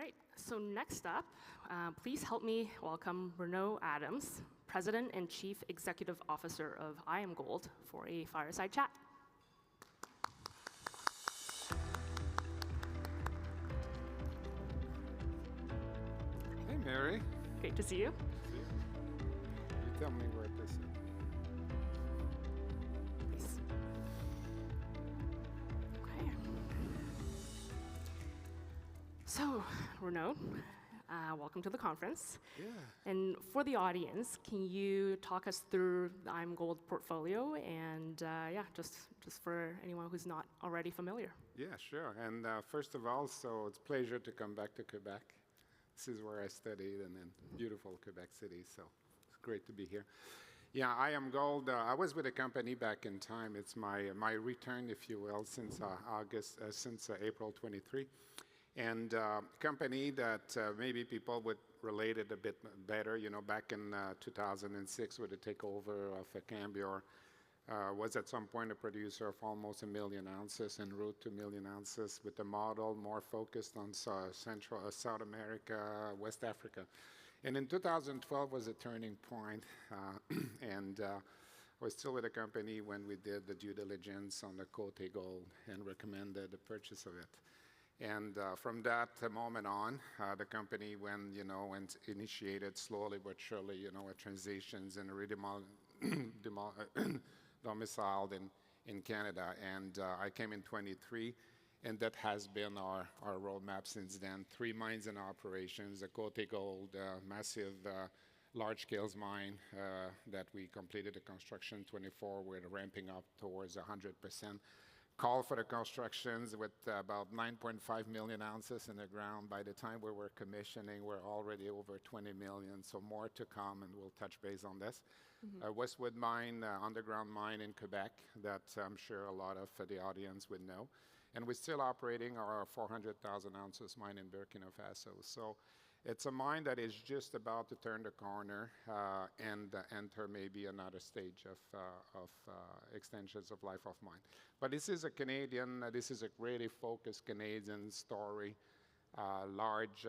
right, so next up, please help me welcome Renaud Adams, President and Chief Executive Officer of IAMGOLD, for a fireside chat. Hey, Mary. Great to see you. See you. You tell me where this is. Nice. Okay. So, Renaud, welcome to the conference. Yeah. And for the audience, can you talk us through the IAMGOLD portfolio and just for anyone who's not already familiar? Yeah, sure. And first of all, so it's a pleasure to come back to Quebec. This is where I studied, and in beautiful Quebec City, so it's great to be here. Yeah, IAMGOLD, I was with the company back in time. It's my return, if you will, since April 23. And company that maybe people would relate it a bit better, you know, back in 2006 with the takeover of Cambior, was at some point a producer of almost 1 million ounces en route to 1 million ounces with a model more focused on South America, West Africa. And in 2012 was a turning point, and I was still with the company when we did the due diligence on the Côté Gold and recommended the purchase of it. And from that moment on, the company went initiated slowly but surely, you know, transitions and domiciled in Canada. And I came in 23, and that has been our roadmap since then. 3 mines in operations, the Côté Gold, massive large-scale mine that we completed the construction 24. We're ramping up towards 100%. Call for the constructions with about 9.5 million ounces in the ground. By the time we were commissioning, we're already over 20 million, so more to come, and we'll touch base on this. Westwood Mine, underground mine in Quebec, that I'm sure a lot of the audience would know. And we're still operating our 400,000 ounces mine in Burkina Faso. So it's a mine that is just about to turn the corner and enter maybe another stage of extensions of life of mine. But this is a this is a really focused Canadian story. Large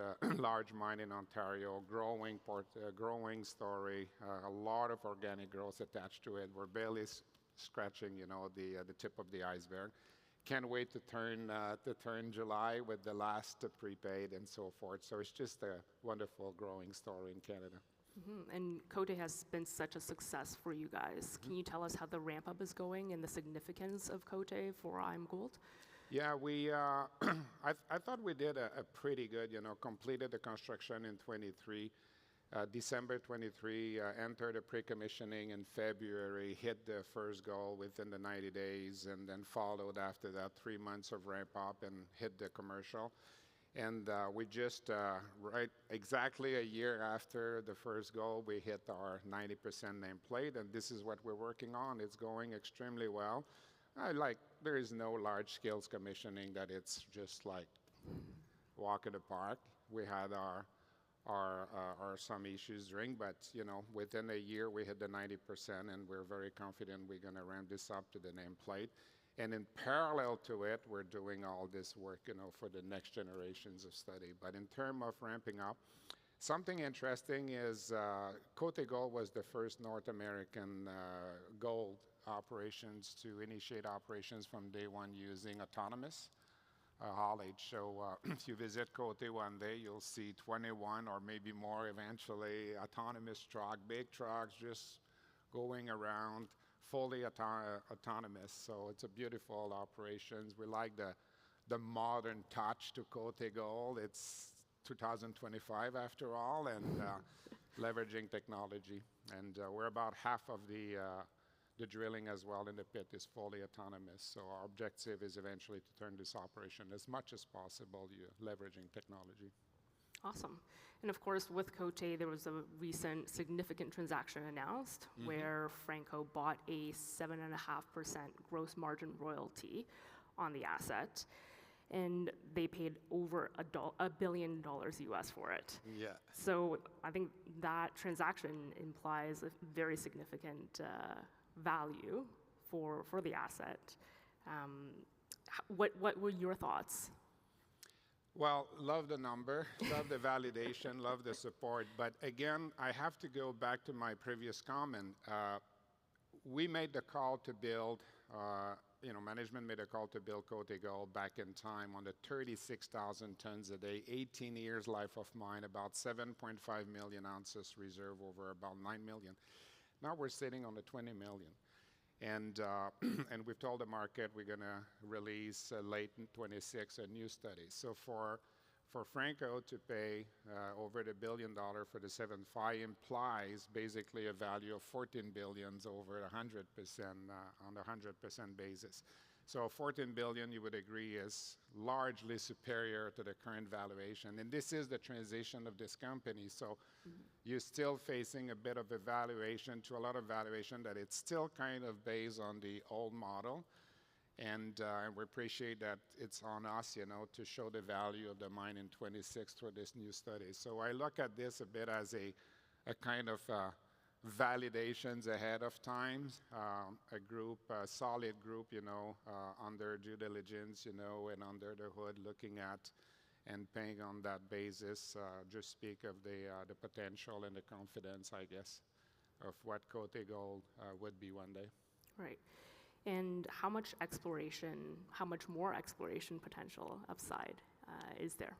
mine in Ontario, growing story, a lot of organic growth attached to it. We're barely scratching, you know, the tip of the iceberg. Can't wait to turn July with the last prepaid and so forth. So it's just a wonderful growing story in Canada. And Côté has been such a success for you guys. Can you tell us how the ramp up is going and the significance of Côté for IAMGOLD? Yeah, I thought we did a pretty good, you know, completed the construction in 23, December 23, entered a pre-commissioning in February, hit the first goal within the 90 days, and then followed after that 3 months of ramp up and hit the commercial. And we just, right exactly a year after the first goal, we hit our 90% nameplate, and this is what we're working on. It's going extremely well. There is no large scale commissioning that it's just like walk in the park. We had our some issues during, but you know, within a year we hit the 90%, and we're very confident we're going to ramp this up to the nameplate. And in parallel to it, we're doing all this work, you know, for the next generations of study. But in terms of ramping up, something interesting is Côté Gold was the first North American gold operations to initiate operations from day one using autonomous haulage. So if you visit Côté one day, you'll see 21 or maybe more eventually autonomous big trucks just going around, fully autonomous. So it's a beautiful operations. We like the modern touch to Côté Gold. It's 2025 after all, and leveraging technology. And we're about half of the drilling as well in the pit is fully autonomous. So our objective is eventually to turn this operation as much as possible leveraging technology. Awesome. And of course, with Côté, there was a recent significant transaction announced where Franco bought a 7.5% gross margin royalty on the asset, and they paid over $1 billion US for it. Yeah. So I think that transaction implies a very significant value for the asset. What were your thoughts? Well, love the number, love the validation, love the support. But again, I have to go back to my previous comment. We made the call to build, management made a call to build Côté Gold back in time on the 36,000 tons a day, 18 years life of mine, about 7.5 million ounces reserve over about 9 million. Now we're sitting on the 20 million. And, and we've told the market we're going to release late in 26 a new study. So for Franco to pay over $1 billion for the 7.5 implies basically a value of 14 billions over 100% on the 100% basis. So 14 billion, you would agree, is largely superior to the current valuation. And this is the transition of this company. So you're still facing a bit of a valuation, to a lot of valuation, that it's still kind of based on the old model. And we appreciate that it's on us, to show the value of the mine in 26 through this new study. So I look at this a bit as a kind of validations ahead of time, a solid group, under due diligence, and under the hood looking at and paying on that basis, just speak of the potential and the confidence, I guess, of what Côté Gold would be one day. Right. And how much more exploration potential upside is there?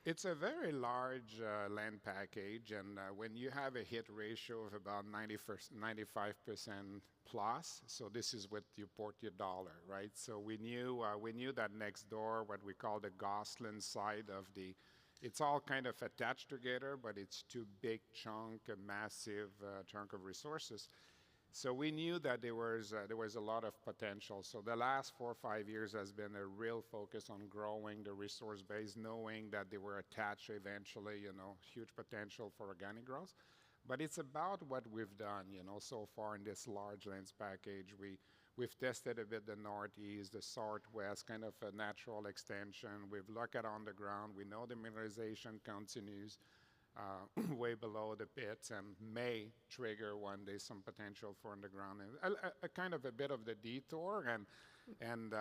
It's a very large land package, and when you have a hit ratio of about 95% plus, so this is what you port your dollar, right? So we knew that next door, what we call the Gosselin side of it's all kind of attached together, but it's too big chunk, a massive chunk of resources. So we knew that there was a lot of potential. So the last 4 or 5 years has been a real focus on growing the resource base, knowing that they were attached eventually, huge potential for organic growth. But it's about what we've done, so far in this large lands package. We've tested a bit the northeast, the southwest, kind of a natural extension. We've looked at on the ground. We know the mineralization continues way below the pits and may trigger one day some potential for underground. And a kind of a bit of the detour, and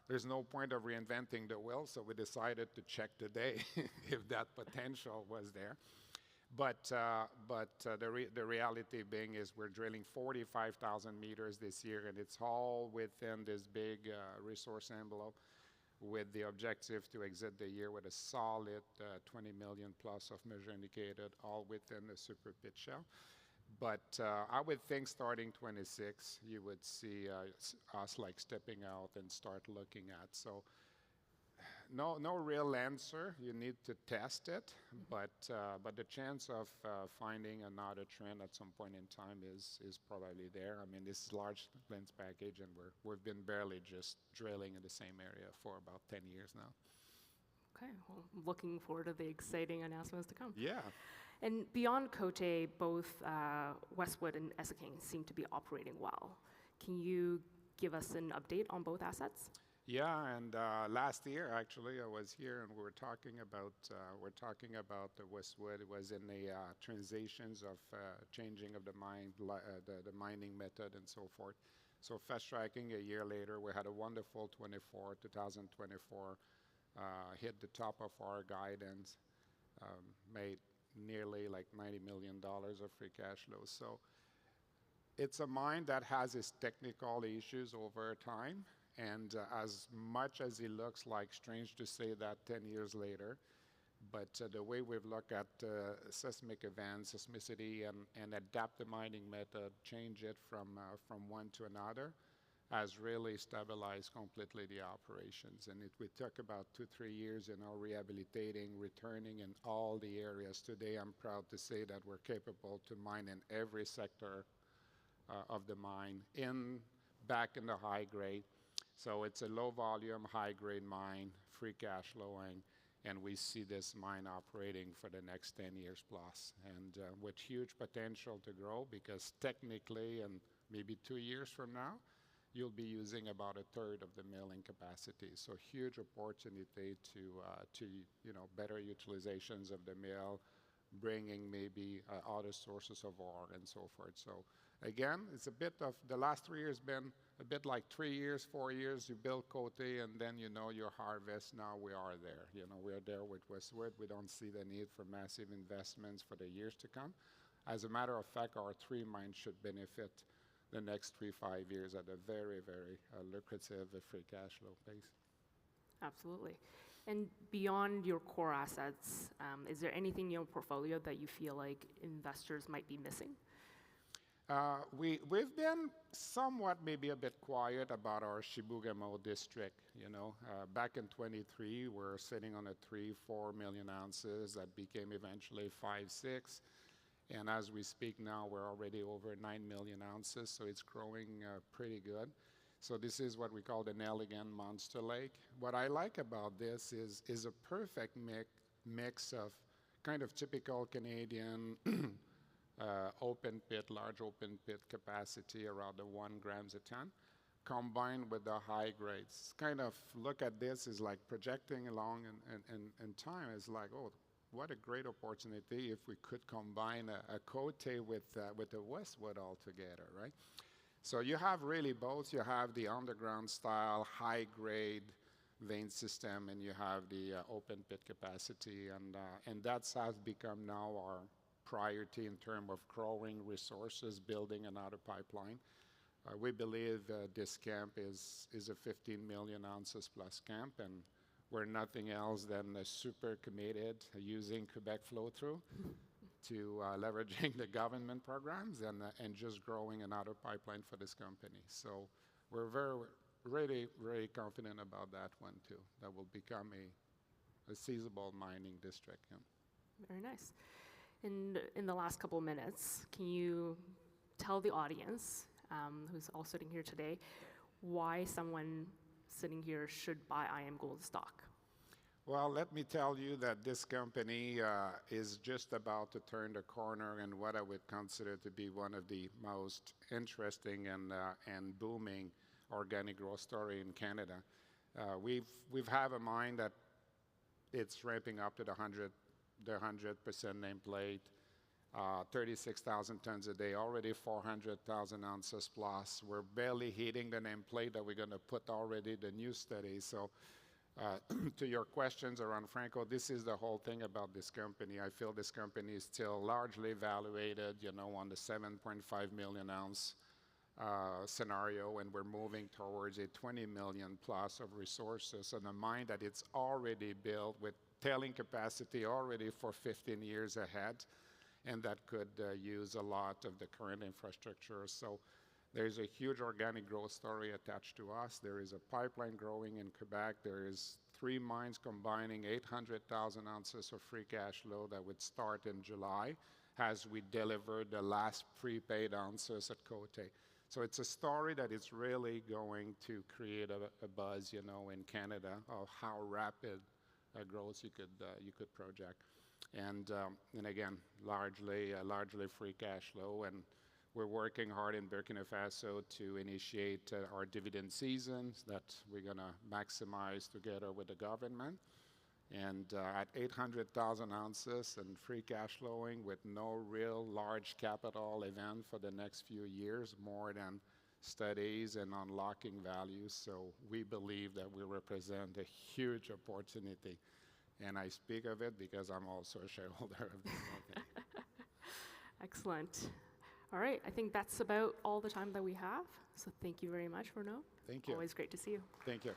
there's no point of reinventing the wheel, so we decided to check today if that potential was there. But the reality being is we're drilling 45,000 meters this year, and it's all within this big resource envelope, with the objective to exit the year with a solid 20 million plus of measured indicated, all within the super pit shell. But I would think starting 26, you would see us like stepping out and start looking at. So no real answer. You need to test it, but the chance of finding another trend at some point in time is probably there. I mean, this is large lens package, and we've been barely just drilling in the same area for about 10 years now. Okay, well, looking forward to the exciting announcements to come. Yeah. And beyond Côté, both Westwood and Essakane seem to be operating well. Can you give us an update on both assets? Yeah, and last year actually I was here and we were talking about the Westwood. It was in the transitions of changing of the mining method and so forth. So fast tracking a year later, we had a wonderful 2024, hit the top of our guidance, made nearly like $90 million of free cash flow. So it's a mine that has its technical issues over time. And as much as it looks like strange to say that 10 years later, but the way we've looked at seismic events, seismicity, and adapt the mining method, change it from one to another, has really stabilized completely the operations. And we took about 2-3 years, rehabilitating, returning in all the areas. Today, I'm proud to say that we're capable to mine in every sector of the mine, back in the high grade. So it's a low volume, high grade mine, free cash flowing, and we see this mine operating for the next 10 years plus, and with huge potential to grow, because technically, and maybe 2 years from now, you'll be using about 1/3 of the milling capacity. So huge opportunity to better utilizations of the mill, bringing maybe other sources of ore and so forth. So Again, it's a bit of, the last 3 years been a bit like 3 years, 4 years, you build Côté, and then you know your harvest. Now we are there. You know, we are there with Westwood. We don't see the need for massive investments for the years to come. As a matter of fact, our 3 mines should benefit the next 3-5 years at a very, very lucrative free cash flow base. Absolutely. And beyond your core assets, is there anything in your portfolio that you feel like investors might be missing? We've been somewhat maybe a bit quiet about our Chibougamau district. You know, back in 23, we're sitting on a 3-4 million ounces that became eventually 5-6. And as we speak now, we're already over 9 million ounces, so it's growing pretty good. So this is what we call the Nelligan Monster Lake. What I like about this is a perfect mix of kind of typical Canadian large open pit capacity around the 1 grams a ton, combined with the high grades. Kind of look at this is like projecting along in time is like, oh, what a great opportunity if we could combine a Côté with a Westwood altogether, right? So you have really both. You have the underground style, high grade vein system, and you have the open pit capacity, and that has become now our priority in terms of growing resources, building another pipeline. We believe this camp is a 15 million ounces plus camp, and we're nothing else than super committed using Quebec flow-through to leveraging the government programs and just growing another pipeline for this company. So we're really, very confident about that one too. That will become a feasible mining district. Yeah. Very nice. In the last couple of minutes, can you tell the audience who's all sitting here today why someone sitting here should buy IAMGOLD stock? Well, let me tell you that this company is just about to turn the corner in what I would consider to be one of the most interesting and booming organic growth story in Canada. We've have a mine that it's ramping up to the 100% nameplate, 36,000 tons a day, already 400,000 ounces plus. We're barely hitting the nameplate that we're going to put already the new study. So to your questions around Franco, this is the whole thing about this company. I feel this company is still largely evaluated, you know, on the 7.5 million ounce scenario, and we're moving towards a 20 million plus of resources on a mine that it's already built with tailing capacity already for 15 years ahead, and that could use a lot of the current infrastructure. So there's a huge organic growth story attached to us. There is a pipeline growing in Quebec. There is 3 mines combining 800,000 ounces of free cash flow that would start in July as we deliver the last prepaid ounces at Côté. So it's a story that is really going to create a buzz, you know, in Canada of how rapid growth you could project. And again, largely free cash flow, and we're working hard in Burkina Faso to initiate our dividend seasons that we're going to maximize together with the government. And at 800,000 ounces and free cash flowing with no real large capital event for the next few years, more than studies and unlocking values. So we believe that we represent a huge opportunity. And I speak of it because I'm also a shareholder of this company. Excellent. All right, I think that's about all the time that we have. So thank you very much, Renaud. Thank you. Always great to see you. Thank you.